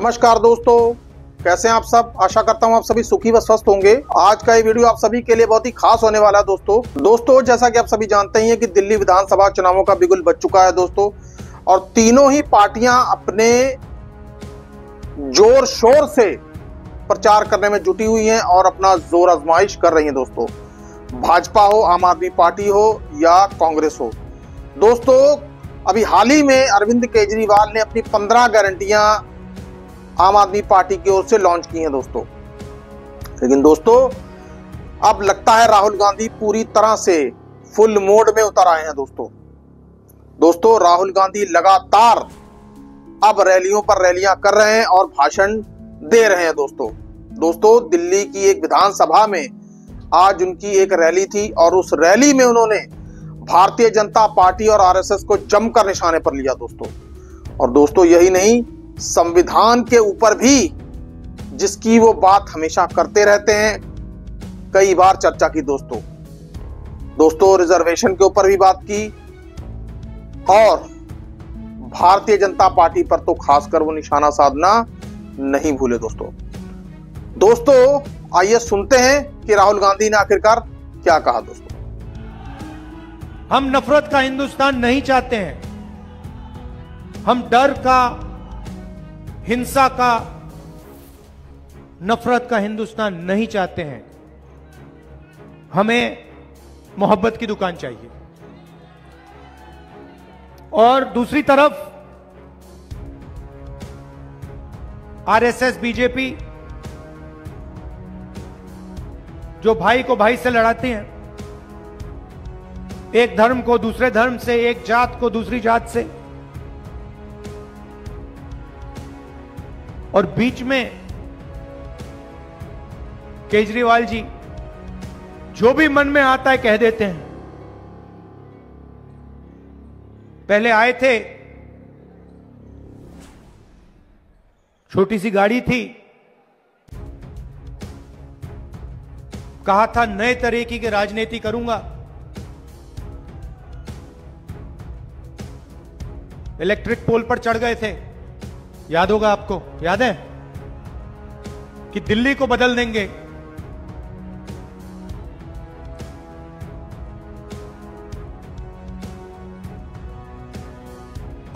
नमस्कार दोस्तों, कैसे हैं आप सब। आशा करता हूं आप सभी सुखी व स्वस्थ होंगे। आज का ये वीडियो आप सभी के लिए बहुत ही खास होने वाला है दोस्तों जैसा कि आप सभी जानते ही हैं कि दिल्ली विधानसभा चुनावों का बिगुल बज चुका है दोस्तों, और तीनों ही पार्टियां अपने जोर शोर से प्रचार करने में जुटी हुई हैं और अपना जोर आजमाइश कर रही हैं दोस्तों। भाजपा हो, आम आदमी पार्टी हो या कांग्रेस हो। दोस्तों अभी हाल ही में अरविंद केजरीवाल ने अपनी 15 गारंटियां आम आदमी पार्टी की ओर से लॉन्च की हैं दोस्तों। लेकिन दोस्तों अब लगता है राहुल गांधी पूरी तरह से फुल मोड में उतर आए हैं दोस्तों राहुल गांधी लगातार अब रैलियों पर रैलियां कर रहे हैं और भाषण दे रहे हैं दोस्तों दिल्ली की एक विधानसभा में आज उनकी एक रैली थी और उस रैली में उन्होंने भारतीय जनता पार्टी और आरएसएस को जमकर निशाने पर लिया दोस्तों। और दोस्तों यही नहीं, संविधान के ऊपर भी जिसकी वो बात हमेशा करते रहते हैं, कई बार चर्चा की दोस्तों रिजर्वेशन के ऊपर भी बात की और भारतीय जनता पार्टी पर तो खासकर वो निशाना साधना नहीं भूले दोस्तों आइए सुनते हैं कि राहुल गांधी ने आखिरकार क्या कहा दोस्तों। हम नफरत का हिंदुस्तान नहीं चाहते हैं, हम डर का, हिंसा का, नफरत का हिंदुस्तान नहीं चाहते हैं। हमें मोहब्बत की दुकान चाहिए। और दूसरी तरफ आरएसएस, बीजेपी जो भाई को भाई से लड़ाते हैं, एक धर्म को दूसरे धर्म से, एक जात को दूसरी जात से, और बीच में केजरीवाल जी जो भी मन में आता है कह देते हैं। पहले आए थे, छोटी सी गाड़ी थी, कहा था नए तरीके की राजनीति करूंगा। इलेक्ट्रिक पोल पर चढ़ गए थे, याद होगा आपको, याद है कि दिल्ली को बदल देंगे।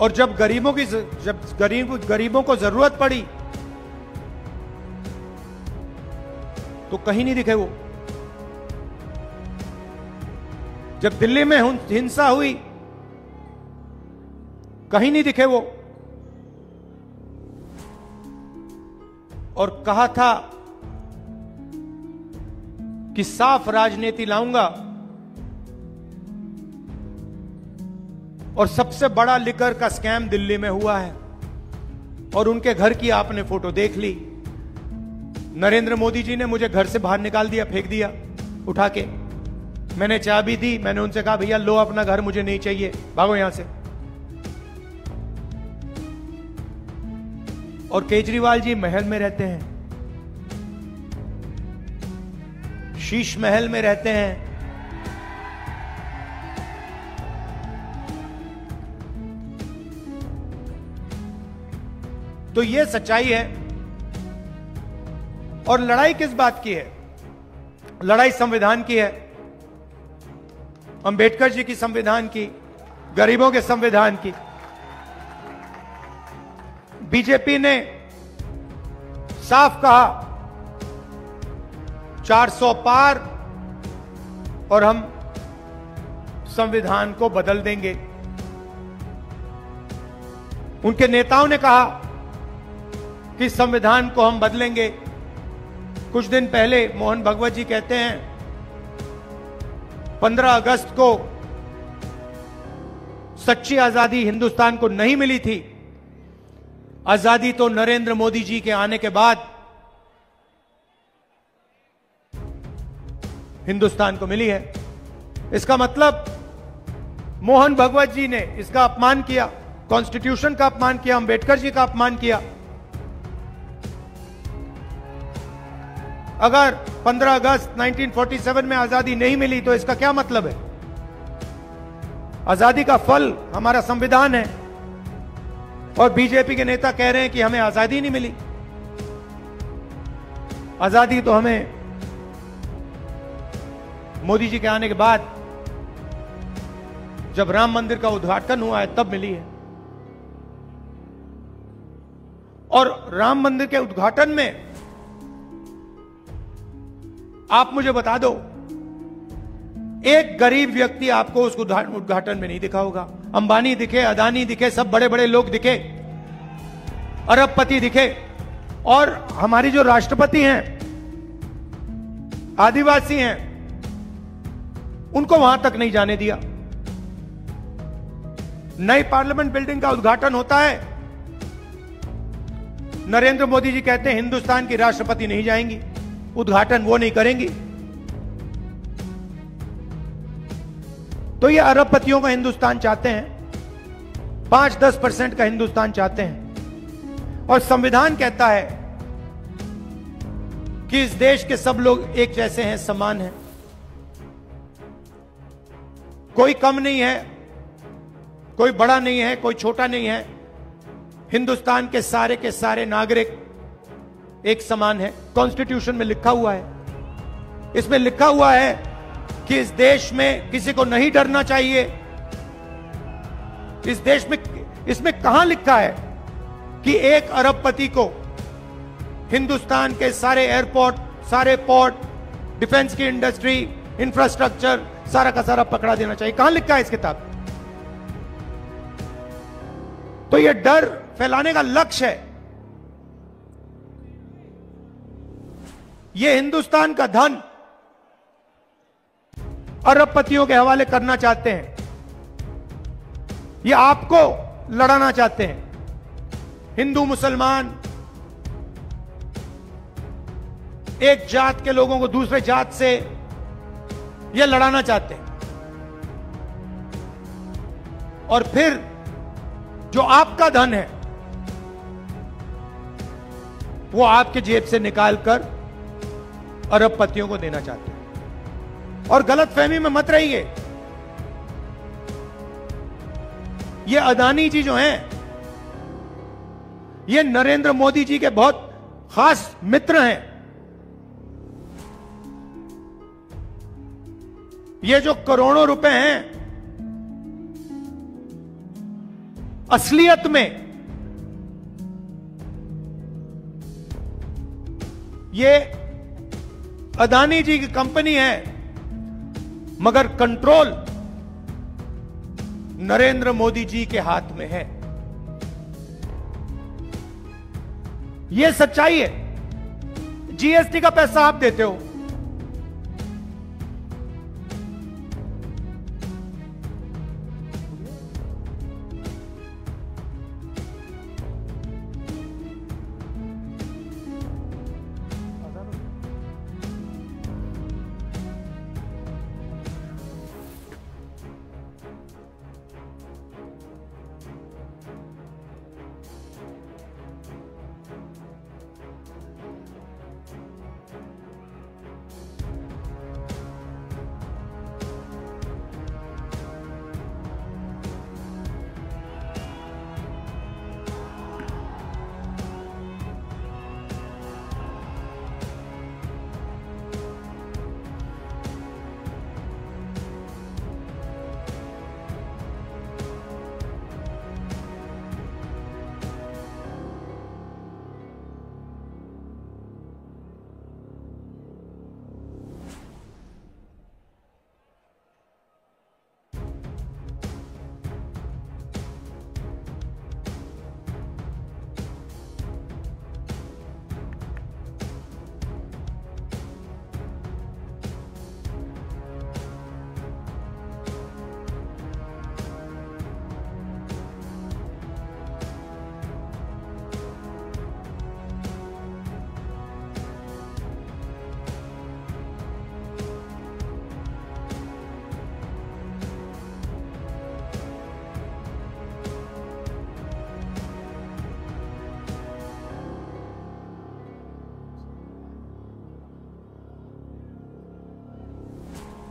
और जब गरीबों को जरूरत पड़ी तो कहीं नहीं दिखे वो। जब दिल्ली में हिंसा हुई कहीं नहीं दिखे वो। और कहा था कि साफ राजनीति लाऊंगा। और सबसे बड़ा लिकर का स्कैम दिल्ली में हुआ है और उनके घर की आपने फोटो देख ली। नरेंद्र मोदी जी ने मुझे घर से बाहर निकाल दिया, फेंक दिया उठा के। मैंने चाबी दी, मैंने उनसे कहा भैया लो अपना घर, मुझे नहीं चाहिए, भागो यहां से। और केजरीवाल जी महल में रहते हैं, शीश महल में रहते हैं। तो यह सच्चाई है। और लड़ाई किस बात की है? लड़ाई संविधान की है, अंबेडकर जी की संविधान की, गरीबों के संविधान की। बीजेपी ने साफ कहा 400 पार और हम संविधान को बदल देंगे। उनके नेताओं ने कहा कि संविधान को हम बदलेंगे। कुछ दिन पहले मोहन भगवत जी कहते हैं 15 अगस्त को सच्ची आजादी हिंदुस्तान को नहीं मिली थी, आजादी तो नरेंद्र मोदी जी के आने के बाद हिंदुस्तान को मिली है। इसका मतलब मोहन भगवत जी ने इसका अपमान किया, कॉन्स्टिट्यूशन का अपमान किया, अंबेडकर जी का अपमान किया। अगर 15 अगस्त 1947 में आजादी नहीं मिली तो इसका क्या मतलब है? आजादी का फल हमारा संविधान है। और बीजेपी के नेता कह रहे हैं कि हमें आजादी नहीं मिली। आजादी तो हमें मोदी जी के आने के बाद, जब राम मंदिर का उद्घाटन हुआ है, तब मिली है। और राम मंदिर के उद्घाटन में आप मुझे बता दो, एक गरीब व्यक्ति आपको उस उद्घाटन में नहीं दिखा होगा। अंबानी दिखे, अदानी दिखे, सब बड़े बड़े लोग दिखे, अरबपति दिखे, और हमारी जो राष्ट्रपति हैं, आदिवासी हैं, उनको वहां तक नहीं जाने दिया। नई पार्लियामेंट बिल्डिंग का उद्घाटन होता है, नरेंद्र मोदी जी कहते हैं हिंदुस्तान की राष्ट्रपति नहीं जाएंगी, उद्घाटन वो नहीं करेंगी। तो ये अरबपतियों का हिंदुस्तान चाहते हैं, 5-10% का हिंदुस्तान चाहते हैं। और संविधान कहता है कि इस देश के सब लोग एक जैसे हैं, समान हैं, कोई कम नहीं है, कोई बड़ा नहीं है, कोई छोटा नहीं है। हिंदुस्तान के सारे नागरिक एक समान है। कॉन्स्टिट्यूशन में लिखा हुआ है, इसमें लिखा हुआ है कि इस देश में किसी को नहीं डरना चाहिए। इस देश में, इसमें कहां लिखा है कि एक अरबपति को हिंदुस्तान के सारे एयरपोर्ट, सारे पोर्ट, डिफेंस की इंडस्ट्री, इंफ्रास्ट्रक्चर, सारा का सारा पकड़ा देना चाहिए? कहां लिखा है इस किताब? तो यह डर फैलाने का लक्ष्य है। यह हिंदुस्तान का धन अरबपतियों के हवाले करना चाहते हैं, ये आपको लड़ाना चाहते हैं। हिंदू मुसलमान, एक जात के लोगों को दूसरे जात से ये लड़ाना चाहते हैं। और फिर जो आपका धन है वो आपके जेब से निकालकर अरबपतियों को देना चाहते हैं। और गलतफहमी में मत रहिए, ये अदानी जी जो हैं, ये नरेंद्र मोदी जी के बहुत खास मित्र हैं। ये जो करोड़ों रुपए हैं, असलियत में ये अदानी जी की कंपनी है, मगर कंट्रोल नरेंद्र मोदी जी के हाथ में है। यह सच्चाई है। जीएसटी का पैसा आप देते हो,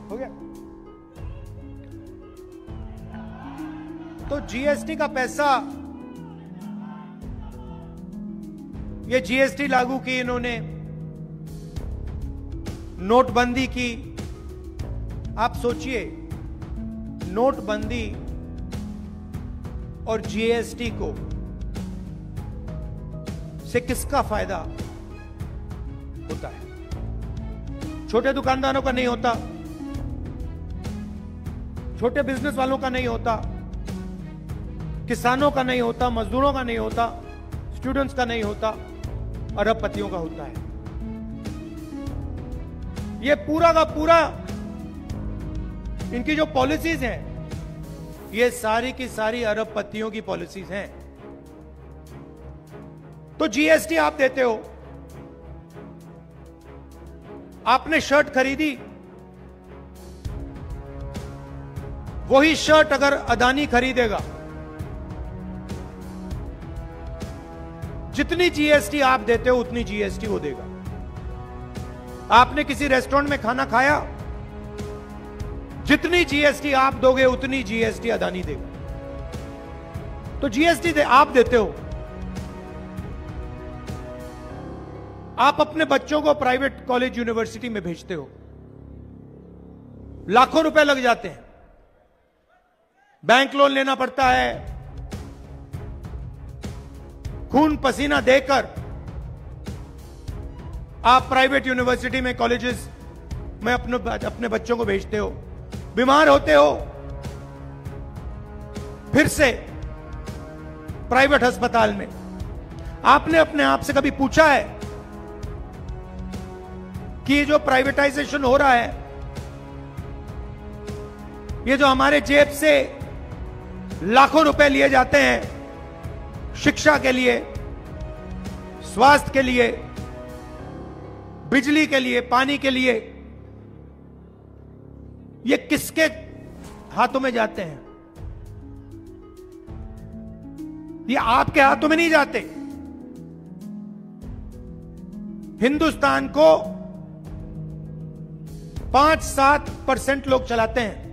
हो गया। तो जीएसटी का पैसा ये जीएसटी लागू की इन्होंने, नोटबंदी की। आप सोचिए, नोटबंदी और जीएसटी को से किसका फायदा होता है? छोटे दुकानदारों का नहीं होता, छोटे बिजनेस वालों का नहीं होता, किसानों का नहीं होता, मजदूरों का नहीं होता, स्टूडेंट्स का नहीं होता, अरबपतियों का होता है। ये पूरा का पूरा इनकी जो पॉलिसीज हैं, ये सारी की सारी अरबपतियों की पॉलिसीज हैं। तो जीएसटी आप देते हो, आपने शर्ट खरीदी, वही शर्ट अगर अदानी खरीदेगा, जितनी जीएसटी आप देते हो उतनी जीएसटी वो देगा। आपने किसी रेस्टोरेंट में खाना खाया, जितनी जीएसटी आप दोगे उतनी जीएसटी अदानी देगा। तो जीएसटी आप देते हो। आप अपने बच्चों को प्राइवेट कॉलेज यूनिवर्सिटी में भेजते हो, लाखों रुपए लग जाते हैं, बैंक लोन लेना पड़ता है, खून पसीना देकर आप प्राइवेट यूनिवर्सिटी में, कॉलेजेस में अपने बच्चों को भेजते हो। बीमार होते हो, फिर से प्राइवेट अस्पताल में। आपने अपने आप से कभी पूछा है कि ये जो प्राइवेटाइजेशन हो रहा है, ये जो हमारे जेब से लाखों रुपए लिए जाते हैं शिक्षा के लिए, स्वास्थ्य के लिए, बिजली के लिए, पानी के लिए, ये किसके हाथों में जाते हैं? ये आपके हाथों में नहीं जाते। हिंदुस्तान को 5-7% लोग चलाते हैं।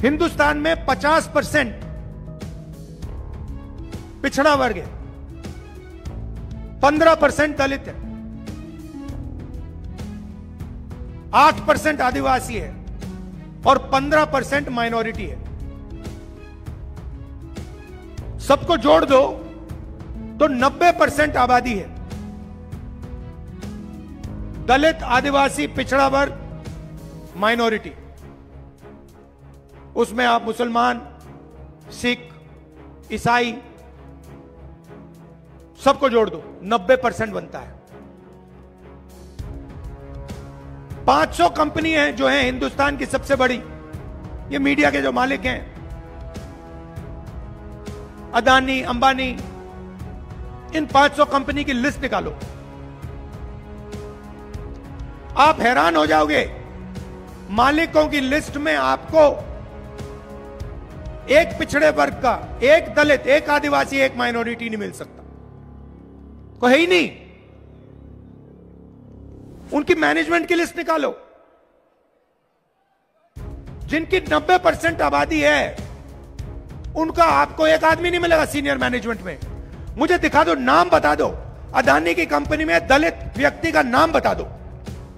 हिंदुस्तान में 50% पिछड़ा वर्ग है, 15% दलित है, 8% आदिवासी है और 15% माइनॉरिटी है। सबको जोड़ दो तो 90% आबादी है। दलित, आदिवासी, पिछड़ा वर्ग, माइनॉरिटी। उसमें आप मुसलमान, सिख, ईसाई सबको जोड़ दो, 90% बनता है। 500 कंपनी हैं जो हैं हिंदुस्तान की सबसे बड़ी, ये मीडिया के जो मालिक हैं, अदानी, अंबानी, इन 500 कंपनी की लिस्ट निकालो। आप हैरान हो जाओगे, मालिकों की लिस्ट में आपको एक पिछड़े वर्ग का, एक दलित, एक आदिवासी, एक माइनॉरिटी नहीं मिल सकता, कोई है ही नहीं। उनकी मैनेजमेंट की लिस्ट निकालो, जिनकी 90% आबादी है, उनका आपको एक आदमी नहीं मिलेगा सीनियर मैनेजमेंट में। मुझे दिखा दो, नाम बता दो, अदानी की कंपनी में दलित व्यक्ति का नाम बता दो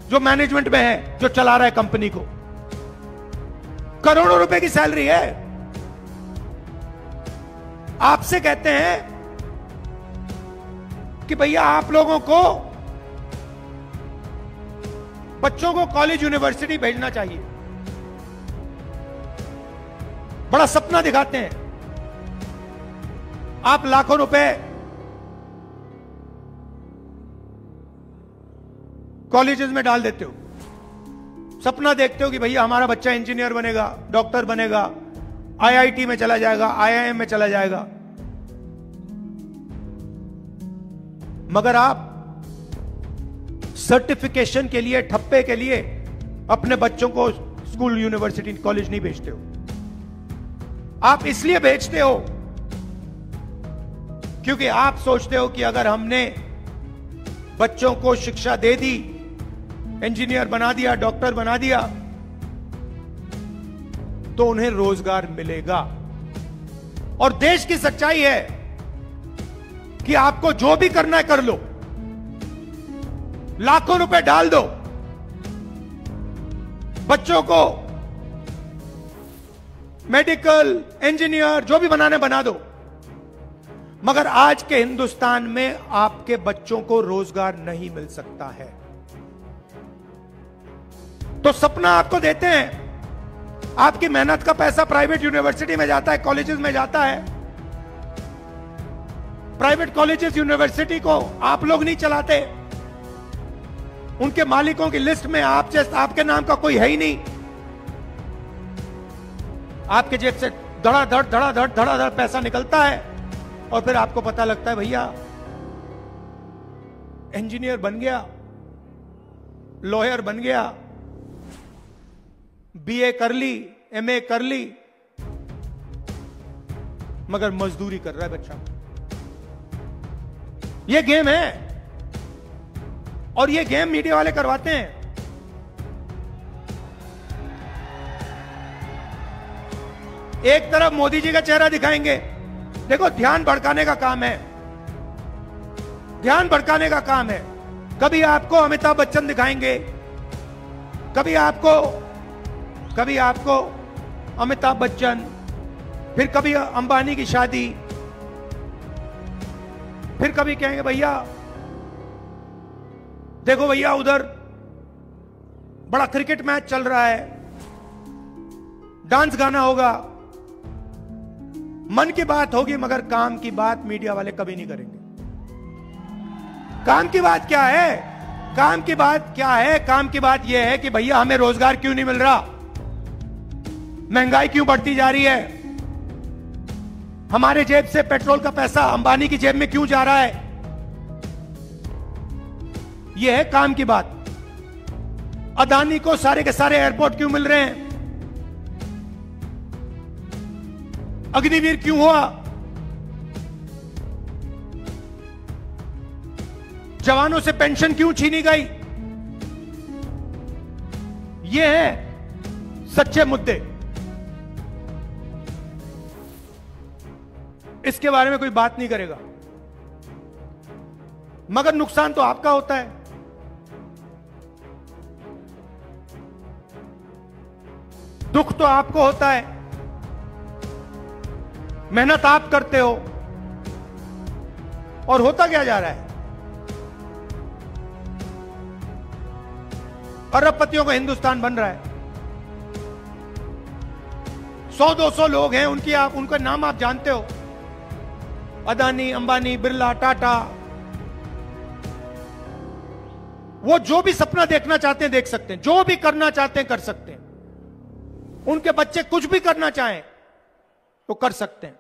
जो मैनेजमेंट में है, जो चला रहा है कंपनी को। करोड़ों रुपए की सैलरी है। आपसे कहते हैं कि भैया आप लोगों को बच्चों को कॉलेज यूनिवर्सिटी भेजना चाहिए, बड़ा सपना दिखाते हैं। आप लाखों रुपए कॉलेजेस में डाल देते हो, सपना देखते हो कि भैया हमारा बच्चा इंजीनियर बनेगा, डॉक्टर बनेगा, आईआईटी में चला जाएगा, आईआईएम में चला जाएगा। मगर आप सर्टिफिकेशन के लिए, ठप्पे के लिए अपने बच्चों को स्कूल, यूनिवर्सिटी, कॉलेज नहीं भेजते हो। आप इसलिए भेजते हो क्योंकि आप सोचते हो कि अगर हमने बच्चों को शिक्षा दे दी, इंजीनियर बना दिया, डॉक्टर बना दिया, तो उन्हें रोजगार मिलेगा। और देश की सच्चाई है कि आपको जो भी करना है कर लो, लाखों रुपए डाल दो, बच्चों को मेडिकल इंजीनियर जो भी बनाने बना दो, मगर आज के हिंदुस्तान में आपके बच्चों को रोजगार नहीं मिल सकता है। तो सपना आपको देते हैं, आपकी मेहनत का पैसा प्राइवेट यूनिवर्सिटी में जाता है, कॉलेजेस में जाता है। प्राइवेट कॉलेजेस यूनिवर्सिटी को आप लोग नहीं चलाते, उनके मालिकों की लिस्ट में आपके नाम का कोई है ही नहीं। आपके जेब से धड़ाधड़ पैसा निकलता है और फिर आपको पता लगता है भैया इंजीनियर बन गया, लॉयर बन गया, बीए कर ली, एमए कर ली, मगर मजदूरी कर रहा है बच्चा। ये गेम है और ये गेम मीडिया वाले करवाते हैं। एक तरफ मोदी जी का चेहरा दिखाएंगे, देखो ध्यान भड़काने का काम है, ध्यान भड़काने का काम है। कभी आपको अमिताभ बच्चन दिखाएंगे, कभी आपको अमिताभ बच्चन, फिर कभी अंबानी की शादी, फिर कभी कहेंगे भैया देखो भैया उधर बड़ा क्रिकेट मैच चल रहा है, डांस गाना होगा, मन की बात होगी, मगर काम की बात मीडिया वाले कभी नहीं करेंगे। काम की बात क्या है? काम की बात क्या है? काम की बात यह है कि भैया हमें रोजगार क्यों नहीं मिल रहा, महंगाई क्यों बढ़ती जा रही है, हमारे जेब से पेट्रोल का पैसा अंबानी की जेब में क्यों जा रहा है। यह है काम की बात। अदानी को सारे के सारे एयरपोर्ट क्यों मिल रहे हैं, अग्निवीर क्यों हुआ, जवानों से पेंशन क्यों छीनी गई। ये हैं सच्चे मुद्दे। इसके बारे में कोई बात नहीं करेगा, मगर नुकसान तो आपका होता है। दुख तो आपको होता है, मेहनत आप करते हो, और होता क्या जा रहा है, अरबपतियों का हिंदुस्तान बन रहा है। 100-200 लोग हैं, उनका नाम आप जानते हो, अदानी, अंबानी, बिरला, टाटा। वो जो भी सपना देखना चाहते हैं देख सकते हैं, जो भी करना चाहते हैं कर सकते हैं। उनके बच्चे कुछ भी करना चाहें तो कर सकते हैं,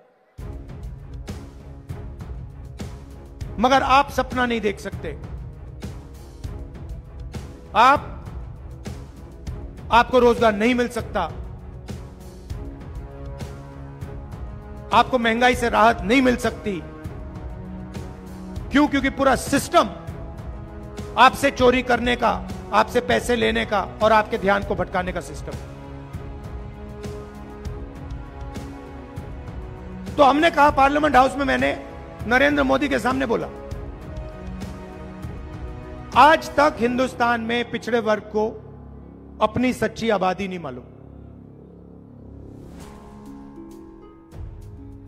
मगर आप सपना नहीं देख सकते। आपको रोजगार नहीं मिल सकता, आपको महंगाई से राहत नहीं मिल सकती। क्यों? क्योंकि पूरा सिस्टम आपसे चोरी करने का, आपसे पैसे लेने का और आपके ध्यान को भटकाने का सिस्टम। तो हमने कहा, पार्लियामेंट हाउस में मैंने नरेंद्र मोदी के सामने बोला, आज तक हिंदुस्तान में पिछड़े वर्ग को अपनी सच्ची आबादी नहीं मालूम।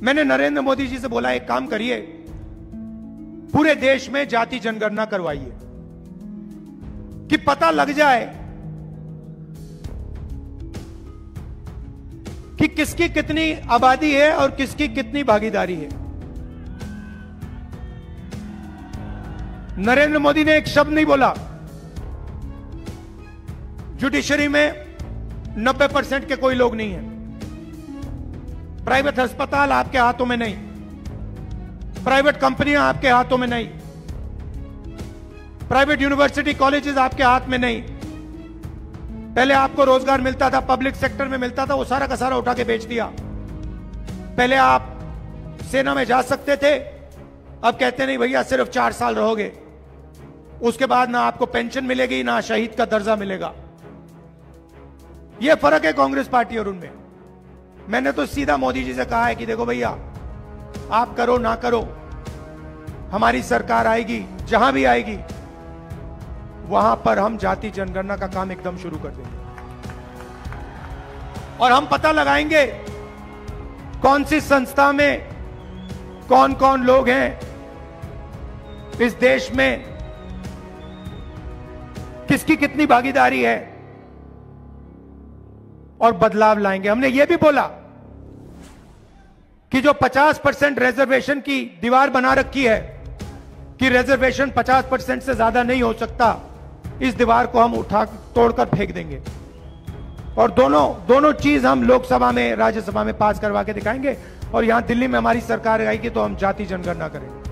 मैंने नरेंद्र मोदी जी से बोला, एक काम करिए, पूरे देश में जाति जनगणना करवाइए कि पता लग जाए कि किसकी कितनी आबादी है और किसकी कितनी भागीदारी है। नरेंद्र मोदी ने एक शब्द नहीं बोला। जुडिशरी में 90% के कोई लोग नहीं हैं, प्राइवेट अस्पताल आपके हाथों में नहीं, प्राइवेट कंपनियां आपके हाथों में नहीं, प्राइवेट यूनिवर्सिटी कॉलेजेस आपके हाथ में नहीं। पहले आपको रोजगार मिलता था, पब्लिक सेक्टर में मिलता था, वो सारा का सारा उठा के बेच दिया। पहले आप सेना में जा सकते थे, अब कहते नहीं भैया सिर्फ 4 साल रहोगे, उसके बाद ना आपको पेंशन मिलेगी ना शहीद का दर्जा मिलेगा। यह फर्क है कांग्रेस पार्टी और उनमें। मैंने तो सीधा मोदी जी से कहा है कि देखो भैया, आप करो ना करो, हमारी सरकार आएगी, जहां भी आएगी वहां पर हम जाति जनगणना का काम एकदम शुरू कर देंगे और हम पता लगाएंगे कौन सी संस्था में कौन कौन लोग हैं इस देश में, किसकी कितनी भागीदारी है, और बदलाव लाएंगे। हमने यह भी बोला कि जो 50% रिजर्वेशन की दीवार बना रखी है कि रिजर्वेशन 50% से ज्यादा नहीं हो सकता, इस दीवार को हम उठा तोड़कर फेंक देंगे और दोनों चीज हम लोकसभा में, राज्यसभा में पास करवा के दिखाएंगे और यहां दिल्ली में हमारी सरकार आएगी तो हम जाति जनगणना करेंगे।